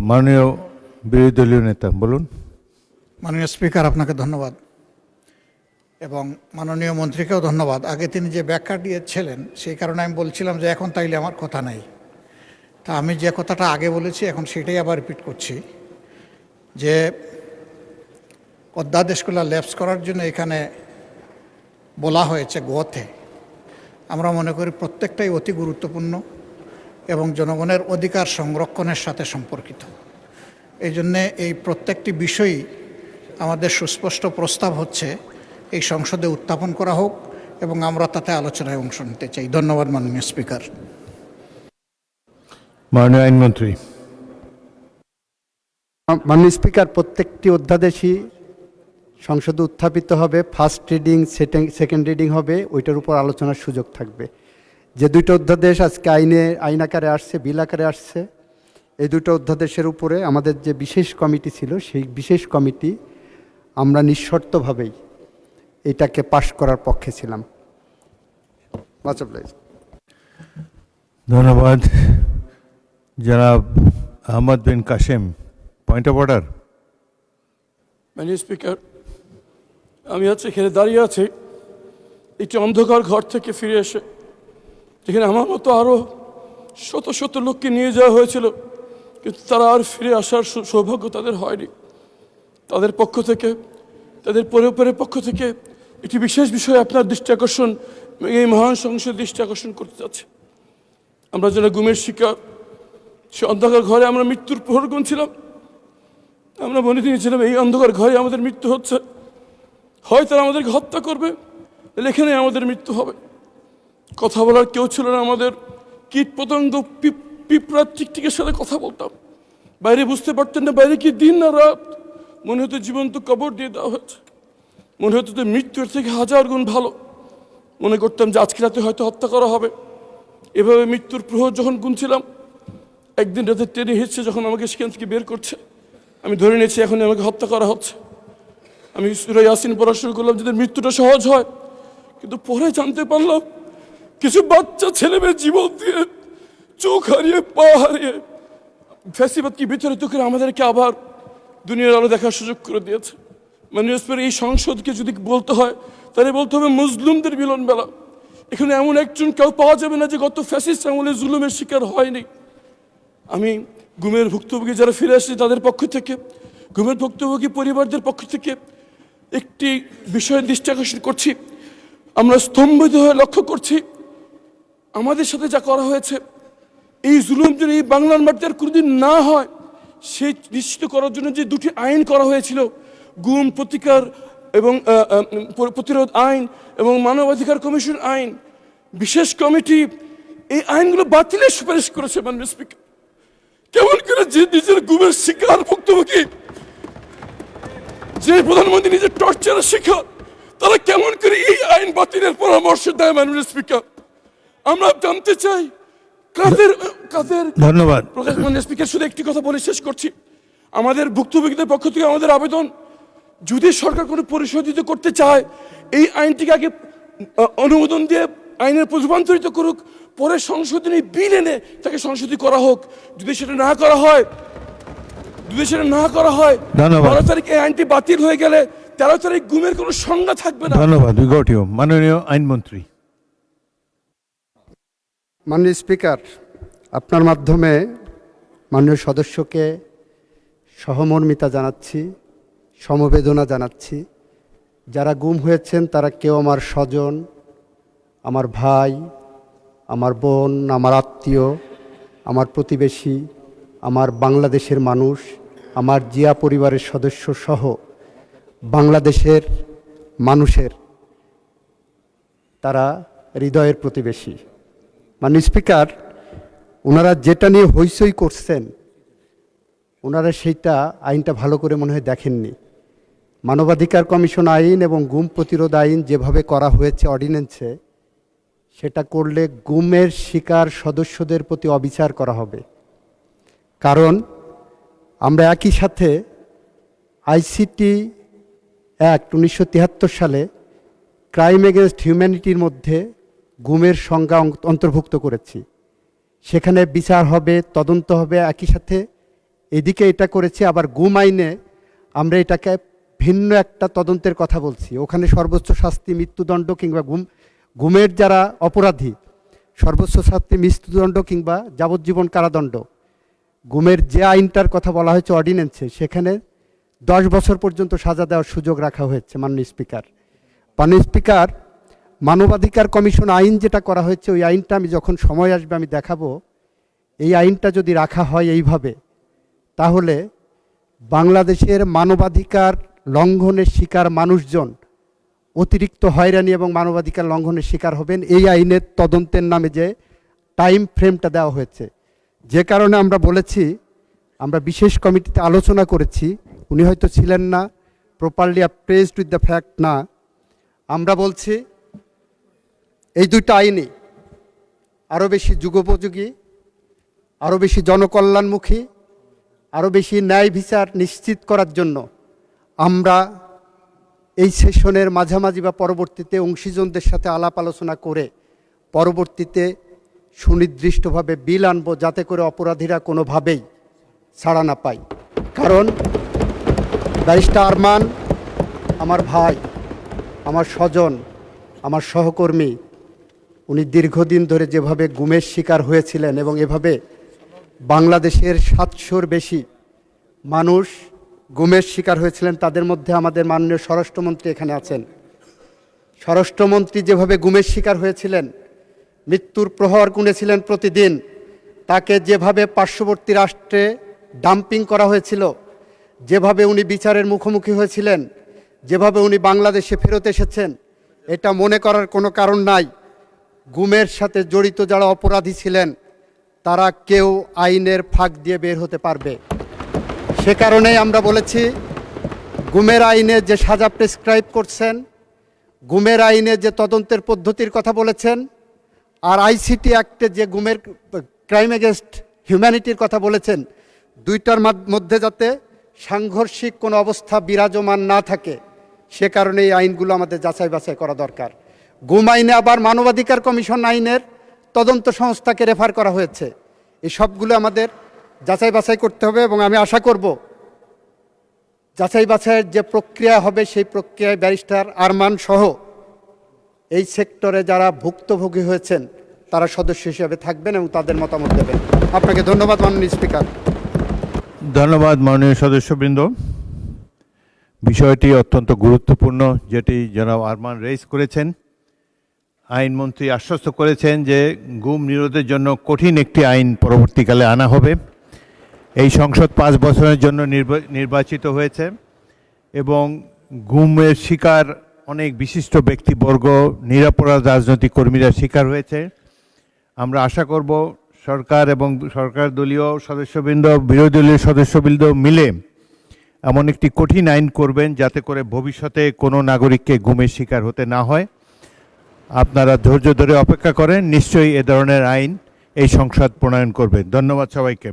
মাননীয় বিরোধী দলীয় নেতা বলুন। মাননীয় স্পিকার, আপনাকে ধন্যবাদ এবং মাননীয় মন্ত্রীকেও ধন্যবাদ। আগে তিনি যে ব্যাখ্যা দিয়েছিলেন সেই কারণে আমি বলছিলাম যে এখন তাইলে আমার কথা নাই, তা আমি যে কথাটা আগে বলেছি এখন সেটাই আবার রিপিট করছি যে অধ্যাদেশগুলো ল্যাপস করার জন্য এখানে বলা হয়েছে গতে। আমরা মনে করি প্রত্যেকটাই অতি গুরুত্বপূর্ণ এবং জনগণের অধিকার সংরক্ষণের সাথে সম্পর্কিত। এই জন্যে এই প্রত্যেকটি বিষয়ই আমাদের সুস্পষ্ট প্রস্তাব হচ্ছে এই সংসদে উত্থাপন করা হোক এবং আমরা তাতে আলোচনায় অংশ নিতে চাই। ধন্যবাদ মাননীয় স্পিকার। মাননীয় আইনমন্ত্রী। মাননীয় স্পিকার, প্রত্যেকটি অধ্যাদেশই সংসদে উত্থাপিত হবে, ফার্স্ট রিডিং সেকেন্ড রিডিং হবে, ওইটার উপর আলোচনার সুযোগ থাকবে। যে দুইটা অধ্যাদেশ আজকে আইন আকারে আসছে, বিল আকারে আসছে, এই দুটো অধ্যাদেশের উপরে আমাদের যে বিশেষ কমিটি ছিল সেই বিশেষ কমিটি আমরা নিঃশর্তভাবেই এটাকে পাশ করার পক্ষে ছিলাম। ধন্যবাদ। জনাব আহমদ বিন কাশেম, পয়েন্ট অফ অর্ডার। মাননীয় স্পিকার, আমি আজ এখানে দাঁড়িয়ে আছি একটি অন্ধকার ঘর থেকে ফিরে এসে, যেখানে আমার মতো আরও শত শত লোককে নিয়ে যাওয়া হয়েছিল, কিন্তু তারা আর ফিরে আসার সৌভাগ্য তাদের হয়নি। তাদের পক্ষ থেকে, তাদের পরিবারের পক্ষ থেকে একটি বিশেষ বিষয়ে আপনার দৃষ্টি আকর্ষণ, এই মহান সংসদের দৃষ্টি আকর্ষণ করতে যাচ্ছে। আমরা যারা গুমের শিকার, সে অন্ধকার ঘরে আমরা মৃত্যুর প্রহর গুনছিলাম। আমরা মনে নিয়েছিলাম এই অন্ধকার ঘরে আমাদের মৃত্যু হচ্ছে, হয় তারা আমাদেরকে হত্যা করবে, এখানে আমাদের মৃত্যু হবে। কথা বলার কেউ ছিল না আমাদের। কীট পতঙ্গ, পিঁপড়ার টিকটিকের সাথে কথা বলতাম। বাইরে বুঝতে পারতেন না বাইরে কি দিন না রাত। মনে হতো জীবন্ত কবর দিয়ে দেওয়া হয়েছে। মনে হতো যে মৃত্যুর থেকে হাজার গুণ ভালো। মনে করতাম যে আজকে রাতে হয়তো হত্যা করা হবে। এভাবে মৃত্যুর প্রহর যখন গুনছিলাম, একদিন রাতে ট্রেনে হিসছে যখন আমাকে সেখান থেকে বের করছে, আমি ধরে নিয়েছি এখন আমাকে হত্যা করা হচ্ছে। আমি সূরা ইয়াসিন পড়া শুরু করলাম যাদের মৃত্যুটা সহজ হয়, কিন্তু পরে জানতে পারলাম কিছু বাচ্চা ছেলে মেয়ে জীবন দিয়ে, চোখ হারিয়ে, পা হারিয়ে, ফ্যাসিবাদকে বিতাড়িত করে আমাদেরকে আবার দুনিয়ার আলো দেখার সুযোগ করে দিয়েছে। মাননীয় স্পিকার, এই সংসদকে যদি বলতে হয় তাহলে বলতে হবে মুসলিমদের মিলন মেলা। এখানে এমন একজন কেউ পাওয়া যাবে না যে গত ফ্যাসিস্ট আমলে জুলুমের শিকার হয়নি। আমি গুমের ভুক্তভোগী যারা ফিরে আসছে তাদের পক্ষ থেকে, গুমের ভুক্তভোগী পরিবারদের পক্ষ থেকে একটি বিষয়ের দৃষ্টি আকর্ষণ করছি। আমরা স্তম্ভিত হয়ে লক্ষ্য করছি আমাদের সাথে যা করা হয়েছে, এই জুলুম যেন এই বাংলার মাটিতে আর কোনোদিন না হয় সেই নিশ্চিত করার জন্য যে দুটি আইন করা হয়েছিল, গুম প্রতিকার এবং প্রতিরোধ আইন এবং মানবাধিকার কমিশন আইন, বিশেষ কমিটি এই আইনগুলো বাতিলের সুপারিশ করেছে। মাননীয় স্পিকার, কেমন করে যে নিজের গুমের শিকার ভুক্তভোগী, যে প্রধানমন্ত্রী নিজের টর্চারের শিকার, তারা কেমন করে এই আইন বাতিলের পরামর্শ দেয়? মাননীয় স্পিকার, আমরা জানতে চাই কাদের কাদের। ধন্যবাদ। মাননীয় স্পিকার, শুধু একটি কথা বলে শেষ করছি। আমাদের ভুক্তভোগীদের পক্ষ থেকে আমাদের আবেদন, যদি সরকার কোনো পরিশোধিত করতে চায় এই আইনটিকে আগে অনুমোদন দিয়ে আইনের রূপান্তরিত করুক, পরে সংশোধনী বিল এনে তাকে সংশোধনী করা হোক। যদি সেটা না করা হয়, 12 তারিখ এই আইনটি বাতিল হয়ে গেলে 13 তারিখ গুমের কোনো সংজ্ঞা থাকবে না। ধন্যবাদ। We got you. মাননীয় আইনমন্ত্রী। মাননীয় স্পিকার, আপনার মাধ্যমে মাননীয় সদস্যকে সহমর্মিতা জানাচ্ছি, সমবেদনা জানাচ্ছি। যারা গুম হয়েছেন তারা কেউ আমার স্বজন, আমার ভাই, আমার বোন, আমার আত্মীয়, আমার প্রতিবেশী, আমার বাংলাদেশের মানুষ, আমার জিয়া পরিবারের সদস্য সহ বাংলাদেশের মানুষের তারা হৃদয়ের প্রতিবেশী। মাননীয় স্পিকার, ওনারা যেটা নিয়ে হইচই করছেন, ওনারা সেইটা আইনটা ভালো করে মনে হয় দেখেননি। মানবাধিকার কমিশন আইন এবং গুম প্রতিরোধ আইন যেভাবে করা হয়েছে অর্ডিন্যান্সে, সেটা করলে গুমের শিকার সদস্যদের প্রতি অবিচার করা হবে। কারণ আমরা একই সাথে আইসিটি অ্যাক্ট 1973 সালে ক্রাইম এগেনস্ট হিউম্যানিটির মধ্যে গুমের সংজ্ঞা অন্তর্ভুক্ত করেছি। সেখানে বিচার হবে, তদন্ত হবে, একই সাথে এদিকে এটা করেছি, আবার গুম আইনে আমরা এটাকে ভিন্ন একটা তদন্তের কথা বলছি। ওখানে সর্বোচ্চ শাস্তি মৃত্যুদণ্ড কিংবা গুমের যারা অপরাধী সর্বোচ্চ শাস্তি মৃত্যুদণ্ড কিংবা যাবজ্জীবন কারাদণ্ড। গুমের যে আইনটার কথা বলা হয়েছে অর্ডিন্যান্সে, সেখানে 10 বছর পর্যন্ত সাজা দেওয়ার সুযোগ রাখা হয়েছে। মাননীয় স্পিকার, মানবাধিকার কমিশন আইন যেটা করা হয়েছে, ওই আইনটা আমি যখন সময় আসবে আমি দেখাবো। এই আইনটা যদি রাখা হয় এইভাবে, তাহলে বাংলাদেশের মানবাধিকার লঙ্ঘনের শিকার মানুষজন অতিরিক্ত হয়রানি এবং মানবাধিকার লঙ্ঘনের শিকার হবেন। এই আইনের তদন্তের নামে যে টাইম ফ্রেমটা দেওয়া হয়েছে, যে কারণে আমরা বলেছি, আমরা বিশেষ কমিটিতে আলোচনা করেছি, উনি হয়তো ছিলেন না, প্রপারলি অ্যাপ্রেজড উইথ দ্য ফ্যাক্ট না। আমরা বলছি এই দুইটা আইনই আরও বেশি যুগোপযোগী, আরও বেশি জনকল্যাণমুখী, আরও বেশি ন্যায় বিচার নিশ্চিত করার জন্য আমরা এই সেশনের মাঝামাঝি বা পরবর্তীতে অংশীজনদের সাথে আলাপ আলোচনা করে পরবর্তীতে সুনির্দিষ্টভাবে বিল আনবো, যাতে করে অপরাধীরা কোনোভাবেই ছাড়া না পায়। কারণ ব্যারিস্টার আরমান আমার ভাই, আমার স্বজন, আমার সহকর্মী। উনি দীর্ঘদিন ধরে যেভাবে গুমের শিকার হয়েছিলেন এবং এভাবে বাংলাদেশের 700-র বেশি মানুষ গুমের শিকার হয়েছিলেন, তাদের মধ্যে আমাদের মাননীয় স্বরাষ্ট্রমন্ত্রী এখানে আছেন। স্বরাষ্ট্রমন্ত্রী যেভাবে গুমের শিকার হয়েছিলেন, মৃত্যুর প্রহর গুনেছিলেন প্রতিদিন, তাকে যেভাবে পার্শ্ববর্তী রাষ্ট্রে ডাম্পিং করা হয়েছিল, যেভাবে উনি বিচারের মুখোমুখি হয়েছিলেন, যেভাবে উনি বাংলাদেশে ফেরত এসেছেন, এটা মনে করার কোনো কারণ নাই। গুমের সাথে জড়িত যারা অপরাধী ছিলেন, তারা কেউ আইনের ফাঁক দিয়ে বের হতে পারবে। সে কারণেই আমরা বলেছি, গুমের আইনে যে সাজা প্রেসক্রাইব করছেন, গুমের আইনে যে তদন্তের পদ্ধতির কথা বলেছেন, আর আইসিটি অ্যাক্টে যে গুমের ক্রাইম এগেনস্ট হিউম্যানিটির কথা বলেছেন, দুইটার মধ্যে যাতে সাংঘর্ষিক কোনো অবস্থা বিরাজমান না থাকে, সে কারণে এই আইনগুলো আমাদের যাচাই বাছাই করা দরকার। গুম আইনে আবার মানবাধিকার কমিশন আইনের তদন্ত সংস্থাকে রেফার করা হয়েছে। এই সবগুলো আমাদের যাচাই বাছাই করতে হবে এবং আমি আশা করব যাচাই বাছাইয়ের যে প্রক্রিয়া হবে, সেই প্রক্রিয়ায় ব্যারিস্টার আরমান সহ এই সেক্টরে যারা ভুক্তভোগী হয়েছেন তারা সদস্য হিসেবে থাকবেন এবং তাদের মতামত দেবেন। আপনাকে ধন্যবাদ মাননীয় স্পিকার। ধন্যবাদ মাননীয় সদস্যবৃন্দ। বিষয়টি অত্যন্ত গুরুত্বপূর্ণ, যেটি জনাব আরমান রেইজ করেছেন। আইনমন্ত্রী আশ্বস্ত করেছেন যে গুম নিরোধের জন্য কঠিন একটি আইন পরবর্তীকালে আনা হবে। এই সংসদ 5 বছরের জন্য নির্বাচিত হয়েছে এবং গুমের শিকার অনেক বিশিষ্ট ব্যক্তিবর্গ, নিরপরাধ রাজনৈতিক কর্মীরা শিকার হয়েছে। আমরা আশা করব সরকার এবং সরকার দলীয় সদস্যবৃন্দ, বিরোধী দলীয় সদস্যবৃন্দ মিলে এমন একটি কঠিন আইন করবেন, যাতে করে ভবিষ্যতে কোনো নাগরিককে গুমের শিকার হতে না হয়। আপনারা ধৈর্য ধরে অপেক্ষা করেন, নিশ্চয়ই এ ধরনের আইন এই সংসদ প্রণয়ন করবে। ধন্যবাদ সবাইকে।